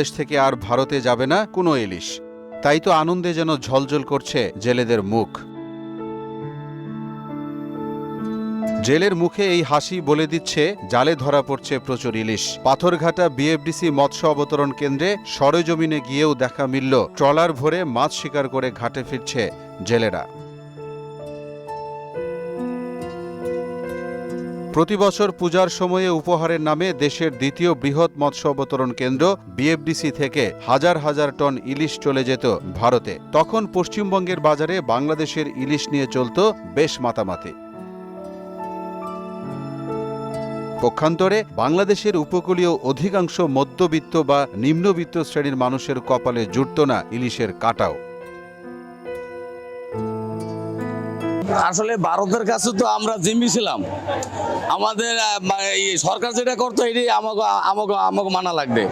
দেশ থেকে আর ভারতে যাবে না কোনো ইলিশ। তাই তো আনন্দে যেন ঝলঝল করছে জেলেদের মুখ। জেলের মুখে এই হাসি বলে দিচ্ছে জালে ধরা পড়ছে প্রচুর ইলিশ। পাথরঘাটা বিএফডিসি মৎস্য অবতরণ কেন্দ্রে সরেজমিনে গিয়েও দেখা মিলল ট্রলার ভরে মাছ শিকার করে ঘাটে ফিরছে জেলেরা। প্রতিবছর পূজার সময়ে উপহারের নামে দেশের দ্বিতীয় বৃহৎ মৎস্য অবতরণ কেন্দ্র বিএফডিসি থেকে হাজার হাজার টন ইলিশ চলে যেত ভারতে। তখন পশ্চিমবঙ্গের বাজারে বাংলাদেশের ইলিশ নিয়ে চলত বেশ মাতামাতি। পক্ষান্তরে বাংলাদেশের উপকূলীয় অধিকাংশ মধ্যবিত্ত বা নিম্নবিত্ত শ্রেণীর মানুষের কপালে জুটত না ইলিশের কাঁটাও। আসলে ভারতের কাছে তো আমরা জিম্মি ছিলাম, আমাদের সরকার যেটা করতো এটাই আমাকে মানা লাগবে।